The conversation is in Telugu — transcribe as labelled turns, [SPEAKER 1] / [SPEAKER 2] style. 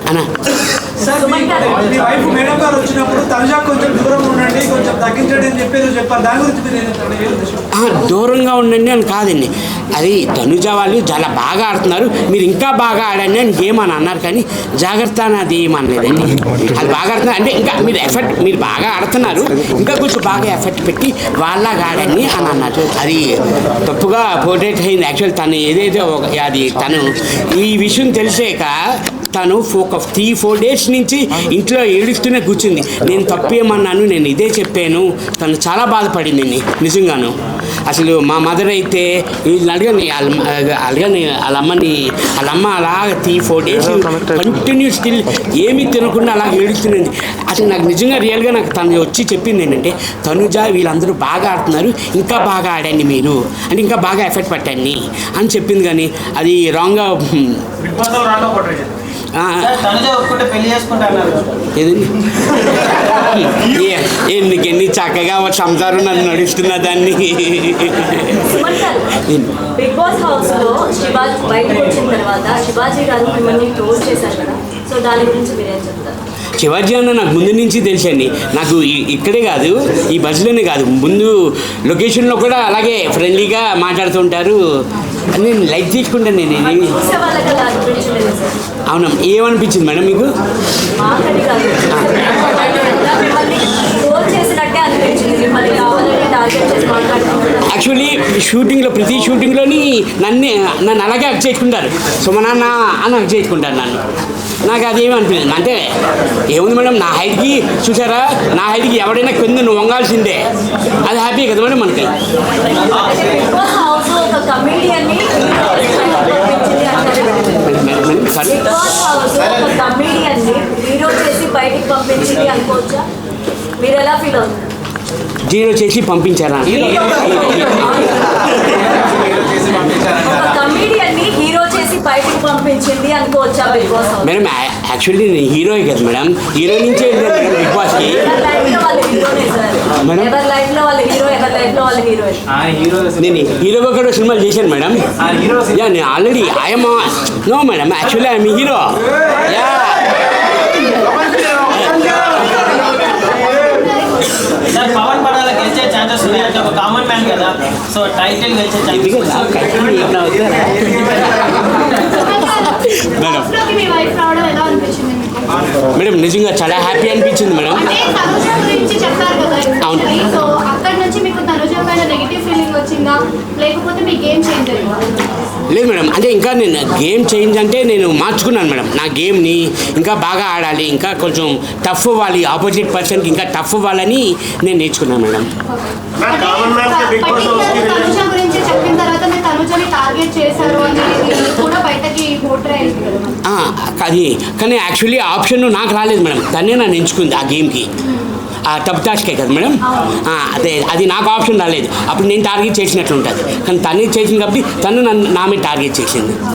[SPEAKER 1] అన్న
[SPEAKER 2] మీ వైఫ్ మేడం గారు వచ్చినప్పుడు తనుజా కొంచెం దూరం ఉండండి, కొంచెం తగ్గించండి అని చెప్పేది చెప్పారు. దాని గురించి మీరు
[SPEAKER 1] దూరంగా ఉండండి అని కాదండి, అది తనుజ వాళ్ళు చాలా బాగా ఆడుతున్నారు, మీరు ఇంకా బాగా ఆడండి అని ఏమని అన్నారు, కానీ జాగ్రత్త అని అది ఏమనలేదండి. అది బాగా ఆడుతున్నారు అంటే ఇంకా మీరు బాగా ఆడుతున్నారు, ఇంకా కొంచెం బాగా ఎఫర్ట్ పెట్టి వాళ్ళలాగా ఆడండి అని అన్నారు. అది తప్పుగా పోర్ట్రేట్ అయింది. యాక్చువల్ తను ఏదైతే అది తను ఈ విషయం తెలిసాక తను ఒక 3-4 days నుంచి ఇంట్లో ఏడుస్తూనే కూర్చుంది. నేను తప్పేమన్నాను, నేను ఇదే చెప్పాను. తను చాలా బాధపడింది నిజంగాను. అసలు మా మదర్ అయితే వీళ్ళని అడగని వాళ్ళ అమ్మ అలాగ 3-4 days కంటిన్యూ స్టిల్ ఏమీ తినకుండా అలాగ ఏడుస్తున్నది. అసలు నాకు నిజంగా రియల్గా నాకు తను వచ్చి చెప్పింది ఏంటంటే, తనుజ వీళ్ళందరూ బాగా ఆడుతున్నారు, ఇంకా బాగా ఆడండి మీరు అంటే ఇంకా బాగా ఎఫర్ట్ పెట్టండి అని చెప్పింది. కానీ అది రాంగ్గా ఎన్ని చక్కగా సంసారం నన్ను నడుస్తున్న దాన్ని.
[SPEAKER 3] బిగ్ బాస్ హౌస్ లో శివాజీ బయటకు వచ్చిన తర్వాత శివాజీ గారు మిమ్మల్ని క్లోజ్ చేశారు కదా, సో దాని గురించి మీరేం చెప్తారు?
[SPEAKER 1] శివాజీ అన్న నాకు ముందు నుంచి తెలుసండి. నాకు ఇక్కడే కాదు, ఈ బస్సులోనే కాదు, ముందు లొకేషన్లో కూడా అలాగే ఫ్రెండ్లీగా మాట్లాడుతుంటారు. నేను లైక్ తీసుకుంటాను. నేను అవునా, ఏమనిపించింది మేడం మీకు? యాక్చువల్లీ ప్రతి షూటింగ్లోని నన్ను అలాగే అక్ చేసుకుంటారు. సో మా నాన్న అని అక్ చేసుకుంటారు నన్ను. నాకు అదేమీ అనిపించింది. అంటే ఏముంది మేడం, నా హైట్కి చూసారా, నా హైట్కి ఎవడైనా కింద నువ్వు వంగాల్సిందే. అది హ్యాపీ కదా మేడం మనకి. జీరో చేసి పంపించారా? మేడం యాక్చువల్లీ నేను హీరోయే కదా మేడం, హీరో నుంచే బిగ్ బాస్కి. మేడం నేను హీరోగా కూడా సినిమాలు చేశాను మేడం. యా, నేను already I'm no madam, actually I'm hero. Yeah,
[SPEAKER 4] Pavan Padala గెలిచే ఛాన్సెస్ ఉన్నాయి అంటే ఒక కామన్ మ్యాన్ కదా, సో టైటిల్ గెలిచే
[SPEAKER 1] మేడం నిజంగా చాలా హ్యాపీ అనిపించింది మేడం. అవును, లేదు మేడం, అంటే ఇంకా నేను గేమ్ చేంజ్ అంటే నేను మార్చుకున్నాను మేడం. నా గేమ్ని ఇంకా బాగా ఆడాలి, ఇంకా కొంచెం టఫ్ అవ్వాలి, ఆపోజిట్ పర్సన్కి ఇంకా టఫ్ అవ్వాలని నేను నేర్చుకున్నాను మేడం. అది కానీ యాక్చువల్లీ ఆప్షన్ నాకు రాలేదు మేడం, తనే నన్ను ఎంచుకుంది ఆ గేమ్కి. ఆ టబ్ టాస్కే కదా మేడం, అదే అది నాకు ఆప్షన్ రాలేదు. అప్పుడు నేను టార్గెట్ చేసినట్లు ఉంటుంది, కానీ తనే చేసింది కాబట్టి తను నా మీద టార్గెట్ చేసింది.